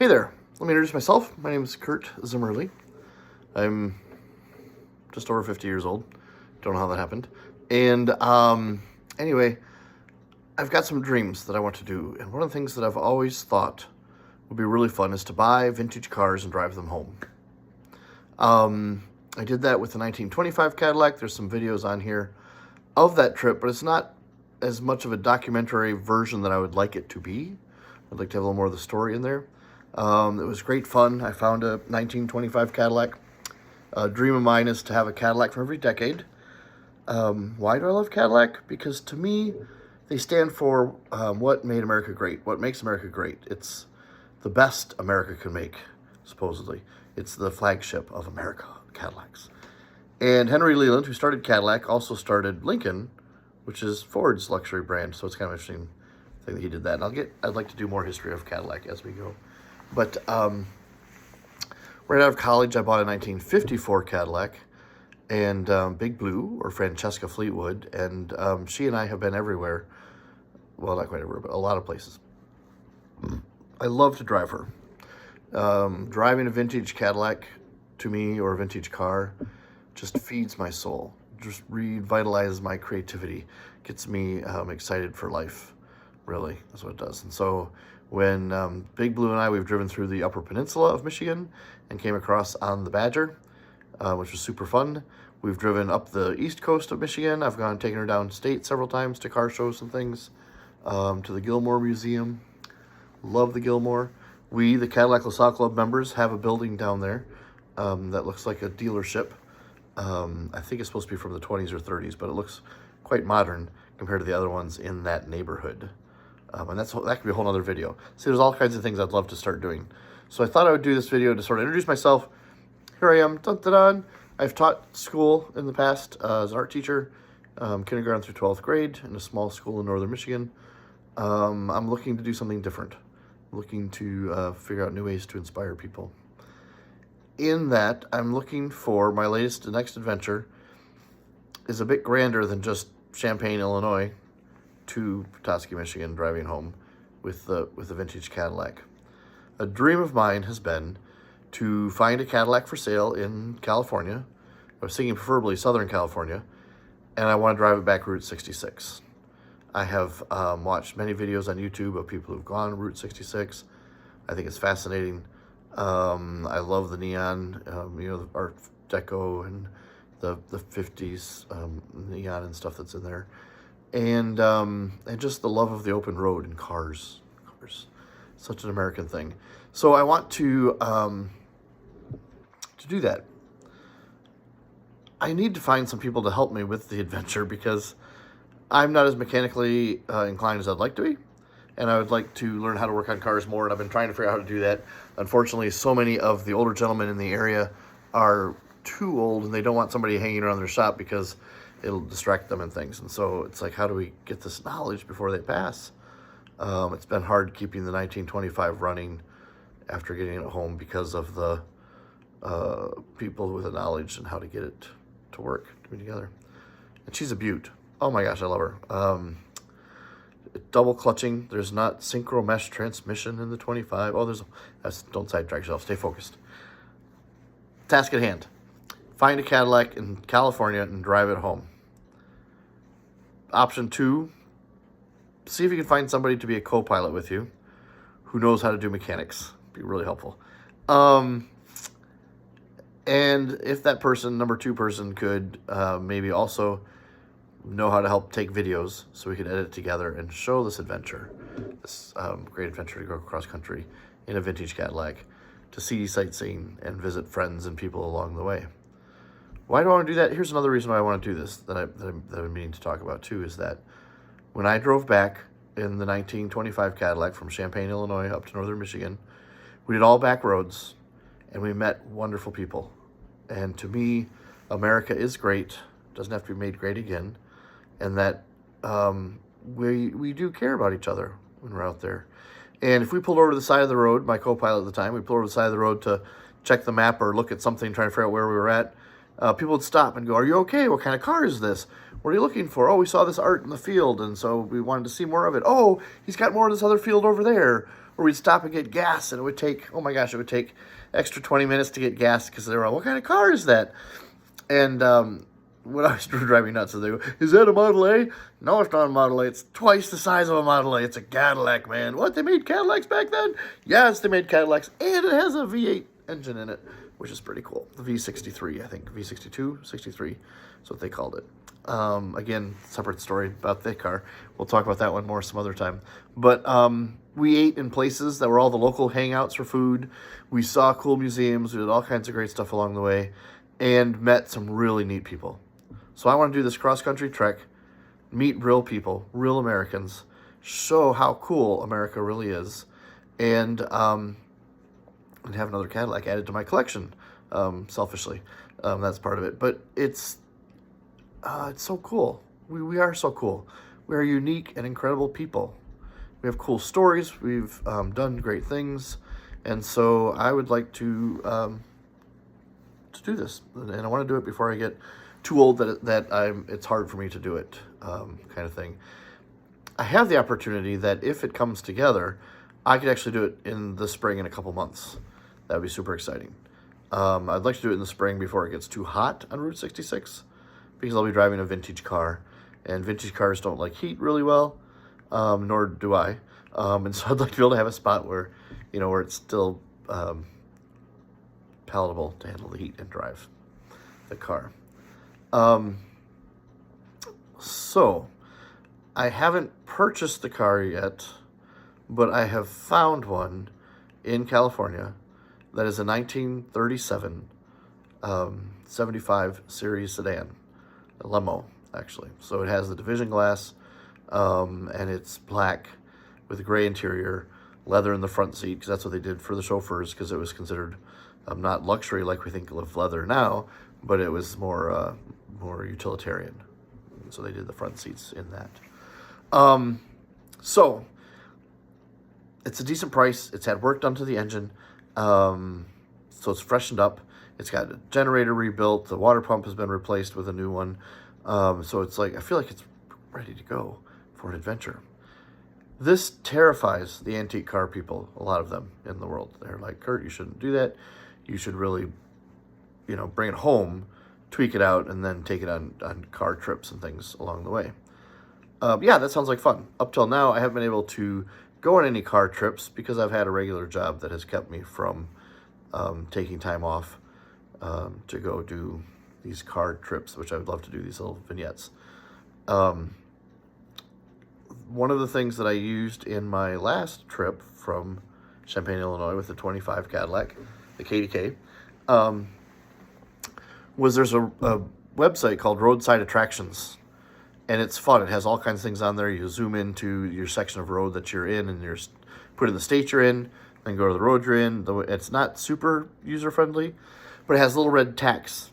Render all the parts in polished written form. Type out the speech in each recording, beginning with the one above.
Hey there, let me introduce myself. My name is Kurt Zimmerly. I'm just over 50 years old. Don't know how that happened. And anyway, I've got some dreams that I want to do. And one of the things that I've always thought would be really fun is to buy vintage cars and drive them home. I did that with the 1925 Cadillac. There's some videos on here of that trip, but it's not as much of a documentary version that I would like it to be. I'd like to have a little more of the story in there. It was great fun. I found a 1925 Cadillac. A dream of mine is to have a Cadillac for every decade. Why do I love Cadillac? Because to me, they stand for what made America great, what makes America great. It's the best America can make, supposedly. It's the flagship of America, Cadillacs. And Henry Leland, who started Cadillac, also started Lincoln, which is Ford's luxury brand. So it's kind of interesting thing that he did that. And I'd like to do more history of Cadillac as we go. But right out of college, I bought a 1954 Cadillac, and Big Blue, or Francesca Fleetwood, and she and I have been everywhere. Well, not quite everywhere, but a lot of places. I love to drive her. Driving a vintage Cadillac to me, or a vintage car, just feeds my soul, just revitalizes my creativity, gets me excited for life. Really, that's what it does. And so when Big Blue and we've driven through the Upper Peninsula of Michigan and came across on the Badger, which was super fun. We've driven up the east coast of Michigan. I've taken her downstate several times to car shows and things, to the Gilmore Museum. Love the Gilmore. We, the Cadillac LaSalle Club members, have a building down there that looks like a dealership. I think it's supposed to be from the 20s or 30s, but it looks quite modern compared to the other ones in that neighborhood. And that could be a whole other video. See, there's all kinds of things I'd love to start doing. So I thought I would do this video to sort of introduce myself. Here I am, dun-dun-dun. I've taught school in the past as an art teacher, kindergarten through 12th grade in a small school in northern Michigan. I'm looking to do something different. I'm looking to figure out new ways to inspire people. In that, I'm looking for my next adventure is a bit grander than just Champaign, Illinois, to Petoskey, Michigan, driving home with the vintage Cadillac. A dream of mine has been to find a Cadillac for sale in California. I was thinking preferably Southern California, and I want to drive it back Route 66. I have watched many videos on YouTube of people who've gone Route 66. I think it's fascinating. I love the neon, the Art Deco and the 50s neon and stuff that's in there. And just the love of the open road and cars. Such an American thing. So I want to do that. I need to find some people to help me with the adventure because I'm not as mechanically inclined as I'd like to be. And I would like to learn how to work on cars more, and I've been trying to figure out how to do that. Unfortunately, so many of the older gentlemen in the area are too old, and they don't want somebody hanging around their shop because it'll distract them and things. And so it's like, how do we get this knowledge before they pass? It's been hard keeping the 1925 running after getting it home because of the people with the knowledge and how to get it to work, to be together. And she's a beaut. Oh my gosh, I love her. Double clutching. There's not synchro mesh transmission in the 25. Oh, don't sidetrack yourself. Stay focused. Task at hand. Find a Cadillac in California and drive it home. Option 2, see if you can find somebody to be a co-pilot with you who knows how to do mechanics. Be really helpful. And if that person, number 2 person, could maybe also know how to help take videos so we can edit it together and show this adventure, this great adventure to go cross country in a vintage Cadillac, to see sightseeing and visit friends and people along the way. Why do I want to do that? Here's another reason why I want to do this that I've been meaning to talk about too, is that when I drove back in the 1925 Cadillac from Champaign, Illinois up to northern Michigan, we did all back roads and we met wonderful people. And to me, America is great, doesn't have to be made great again, and that we do care about each other when we're out there. And if we pulled over to the side of the road, my co-pilot at the time, we pulled over to the side of the road to check the map or look at something, trying to figure out where we were at, people would stop and go, "Are you okay? What kind of car is this? What are you looking for?" "Oh, we saw this art in the field, and so we wanted to see more of it." "Oh, he's got more of this other field over there." or we'd stop and get gas, and it would take, oh my gosh, it would take extra 20 minutes to get gas because they were all, what kind of car is that? And what I was driving nuts, so they go, is that a Model A? No, it's not a Model A. It's twice the size of a Model A. It's a Cadillac, man. What, they made Cadillacs back then? Yes, they made Cadillacs, and it has a V8 engine in it, which is pretty cool. The V63, I think. V62, 63 is what they called it. Again, separate story about that car. We'll talk about that one more some other time. But we ate in places that were all the local hangouts for food. We saw cool museums. We did all kinds of great stuff along the way and met some really neat people. So I want to do this cross-country trek, meet real people, real Americans, show how cool America really is, and have another Cadillac added to my collection, selfishly. That's part of it. But it's so cool. We are so cool. We are unique and incredible people. We have cool stories. We've done great things. And so I would like to do this. And I want to do it before I get too old that it's hard for me to do it, kind of thing. I have the opportunity that if it comes together, I could actually do it in the spring in a couple months. That would be super exciting. I'd like to do it in the spring before it gets too hot on Route 66, because I'll be driving a vintage car, and vintage cars don't like heat really well, nor do I. And so I'd like to be able to have a spot where, where it's still palatable to handle the heat and drive the car. So I haven't purchased the car yet, but I have found one in California that is a 1937 75 series sedan, a limo, actually. So it has the division glass, and it's black with a gray interior, leather in the front seat, because that's what they did for the chauffeurs, because it was considered not luxury like we think of leather now, but it was more utilitarian. So they did the front seats in that. So it's a decent price. It's had work done to the engine. So it's freshened up. It's got a generator rebuilt. The water pump has been replaced with a new one. So it's like, I feel like it's ready to go for an adventure. This terrifies the antique car people, a lot of them in the world. They're like, Kurt, you shouldn't do that. You should really, bring it home, tweak it out, and then take it on car trips and things along the way. Yeah, that sounds like fun. Up till now, I haven't been able to go on any car trips because I've had a regular job that has kept me from taking time off to go do these car trips, which I would love to do, these little vignettes. One of the things that I used in my last trip from Champaign, Illinois with the 25 Cadillac, the KDK, was there's a website called Roadside Attractions, and it's fun. It has all kinds of things on there. You zoom into your section of road that you're in, and you're put in the state you're in, then go to the road you're in. It's not super user-friendly, but it has little red tacks,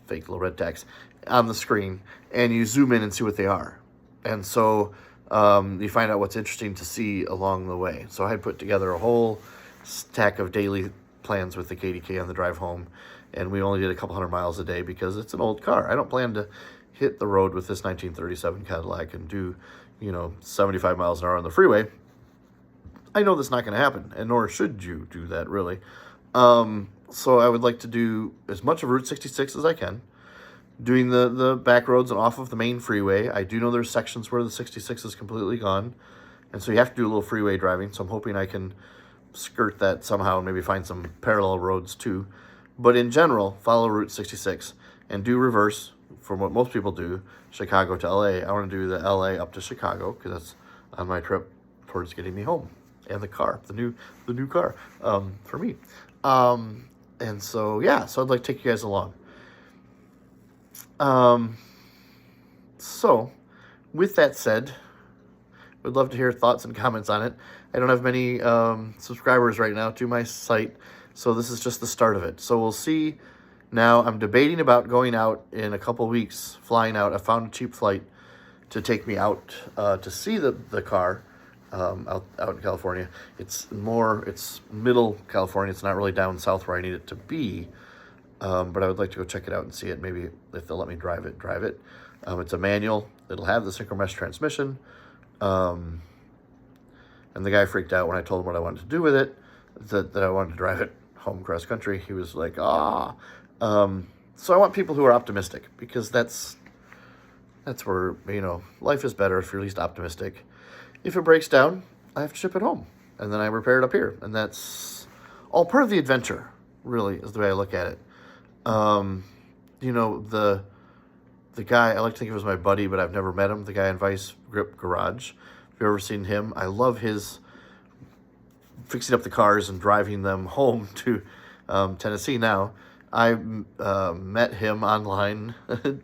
fake little red tacks, on the screen, and you zoom in and see what they are. And so you find out what's interesting to see along the way. So I put together a whole stack of daily plans with the KDK on the drive home, and we only did a couple hundred miles a day because it's an old car. I don't plan to hit the road with this 1937 Cadillac and do, 75 miles an hour on the freeway. I know that's not going to happen, and nor should you do that, really. So I would like to do as much of Route 66 as I can, doing the back roads and off of the main freeway. I do know there's sections where the 66 is completely gone, and so you have to do a little freeway driving, so I'm hoping I can skirt that somehow and maybe find some parallel roads too. But in general, follow Route 66 and do reverse from what most people do, Chicago to LA. I want to do the LA up to Chicago because that's on my trip towards getting me home, and the car, the new car, for me. And so, yeah, so I'd like to take you guys along. So with that said, would love to hear thoughts and comments on it. I don't have many subscribers right now to my site, so this is just the start of it. So we'll see. Now I'm debating about going out in a couple weeks, flying out. I found a cheap flight to take me out to see the car out in California. It's middle California. It's not really down south where I need it to be, but I would like to go check it out and see it. Maybe if they'll let me drive it. It's a manual. It'll have the synchro mesh transmission. And And the guy freaked out when I told him what I wanted to do with it, that I wanted to drive it home cross country. He was like, ah. So I want people who are optimistic, because that's where, life is better if you're at least optimistic. If it breaks down, I have to ship it home, and then I repair it up here. And that's all part of the adventure, really, is the way I look at it. The guy, I like to think of as my buddy, but I've never met him, the guy in Vice Grip Garage. If you've ever seen him, I love his fixing up the cars and driving them home to Tennessee now. I met him online, is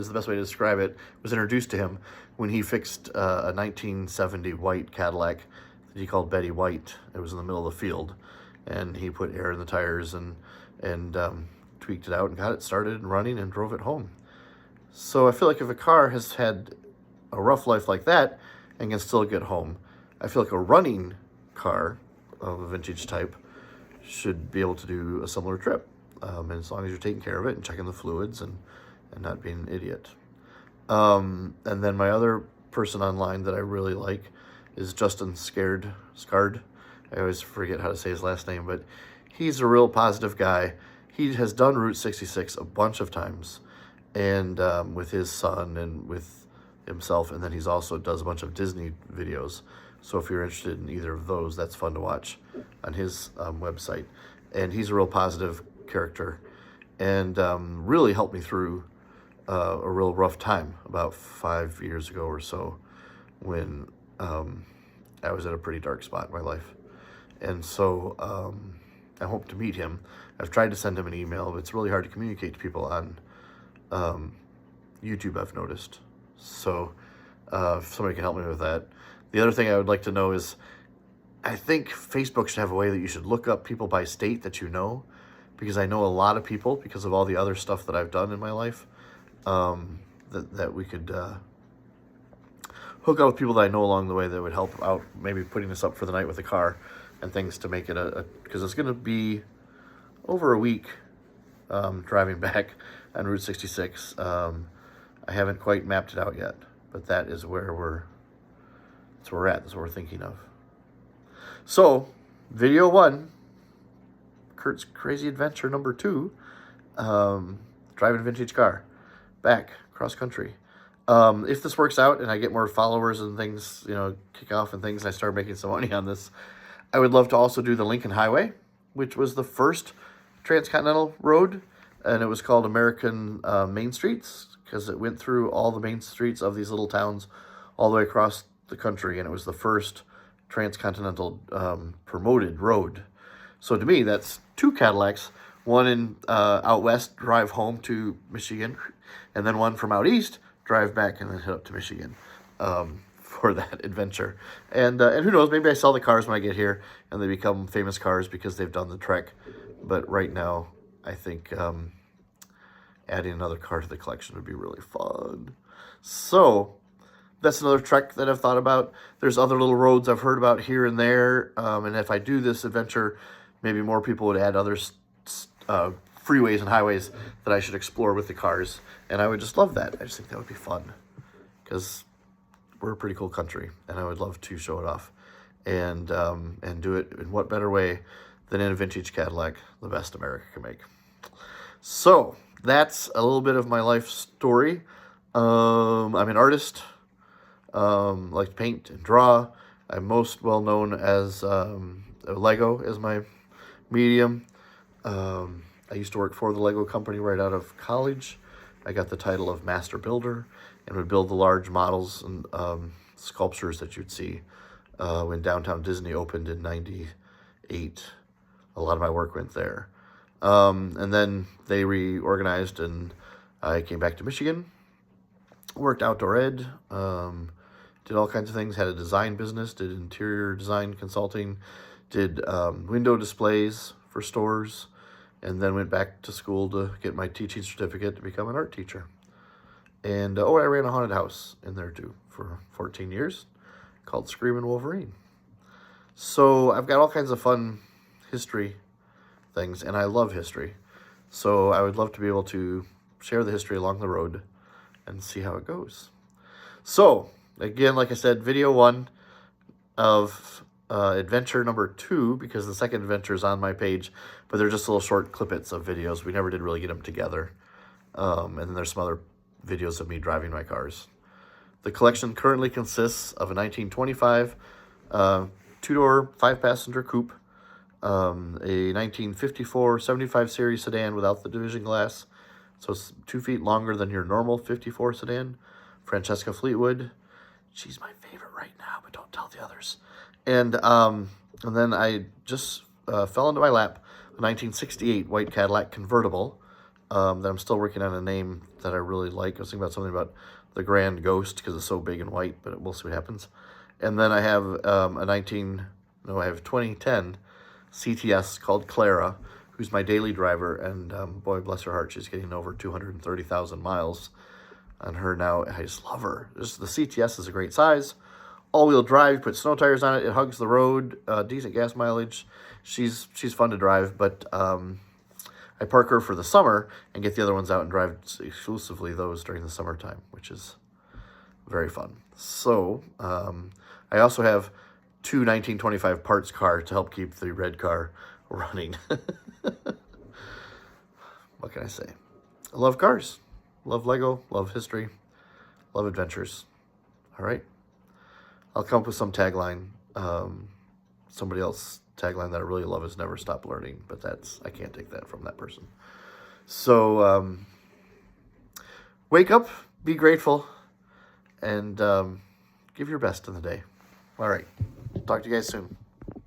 the best way to describe it. Was introduced to him when he fixed a 1970 white Cadillac that he called Betty White. It was in the middle of the field, and he put air in the tires and tweaked it out and got it started and running and drove it home. So I feel like if a car has had a rough life like that and can still get home, I feel like a running car of a vintage type should be able to do a similar trip. And as long as you're taking care of it and checking the fluids and not being an idiot. And then my other person online that I really like is Justin Scard. I always forget how to say his last name, but he's a real positive guy. He has done Route 66 a bunch of times, and with his son and with himself, and then he's also does a bunch of Disney videos. So if you're interested in either of those, that's fun to watch on his website. And he's a real positive character, and really helped me through a real rough time about 5 years ago or so, when I was at a pretty dark spot in my life. And so I hope to meet him. I've tried to send him an email, but it's really hard to communicate to people on YouTube, I've noticed. So if somebody can help me with that. The other thing I would like to know is, I think Facebook should have a way that you should look up people by state that you know, because I know a lot of people, because of all the other stuff that I've done in my life, that we could hook up with people that I know along the way that would help out, maybe putting this up for the night with the car and things to make it because it's going to be over a week driving back on Route 66. I haven't quite mapped it out yet, but that is where that's where we're at. That's what we're thinking of. So, video 1, Kurt's Crazy Adventure number 2, driving a vintage car back cross country. If this works out and I get more followers and things, kick off and things, and I start making some money on this, I would love to also do the Lincoln Highway, which was the first transcontinental road, and it was called American Main Streets because it went through all the main streets of these little towns all the way across the country, and it was the first transcontinental promoted road. So to me, that's 2 Cadillacs, one in out west, drive home to Michigan, and then one from out east, drive back and then head up to Michigan for that adventure. And who knows, maybe I sell the cars when I get here and they become famous cars because they've done the trek. But right now, I think adding another car to the collection would be really fun. So that's another trek that I've thought about. There's other little roads I've heard about here and there. And if I do this adventure, maybe more people would add other freeways and highways that I should explore with the cars. And I would just love that. I just think that would be fun, because we're a pretty cool country, and I would love to show it off and do it in what better way than in a vintage Cadillac, the best America can make. So that's a little bit of my life story. I'm an artist, like to paint and draw. I'm most well known as Lego as my medium. I used to work for the Lego company right out of college. I got the title of Master Builder and would build the large models and sculptures that you'd see when Downtown Disney opened in '98. A lot of my work went there. And then they reorganized and I came back to Michigan, worked outdoor ed, did all kinds of things, had a design business, did interior design consulting, did window displays for stores, and then went back to school to get my teaching certificate to become an art teacher. And, I ran a haunted house in there too for 14 years called Screamin' Wolverine. So I've got all kinds of fun history things, and I love history. So I would love to be able to share the history along the road and see how it goes. So, again, like I said, video 1 of adventure number 2, because the second adventure is on my page, but they're just little short clippets of videos. We never did really get them together. And then there's some other videos of me driving my cars. The collection currently consists of a 1925 two-door, 5-passenger coupe, a 1954 75 series sedan without the division glass, so it's 2 feet longer than your normal 54 sedan. Francesca Fleetwood, she's my favorite right now, but don't tell the others. And then I just fell into my lap a 1968 white Cadillac convertible that I'm still working on a name that I really like. I was thinking about something about the Grand Ghost because it's so big and white, but we'll see what happens. And then I have a 2010 CTS called Clara, who's my daily driver, and boy, bless her heart, she's getting over 230,000 miles on her now. I just love her. The CTS is a great size. All-wheel drive, put snow tires on it. It hugs the road, decent gas mileage. She's fun to drive, but I park her for the summer and get the other ones out and drive exclusively those during the summertime, which is very fun. So I also have 2 1925 parts car to help keep the red car running. What can I say? I love cars, love Lego, love history, love adventures. All right. I'll come up with some tagline. Somebody else tagline that I really love is "Never stop learning," but I can't take that from that person. So wake up, be grateful, and give your best in the day. All right. Talk to you guys soon.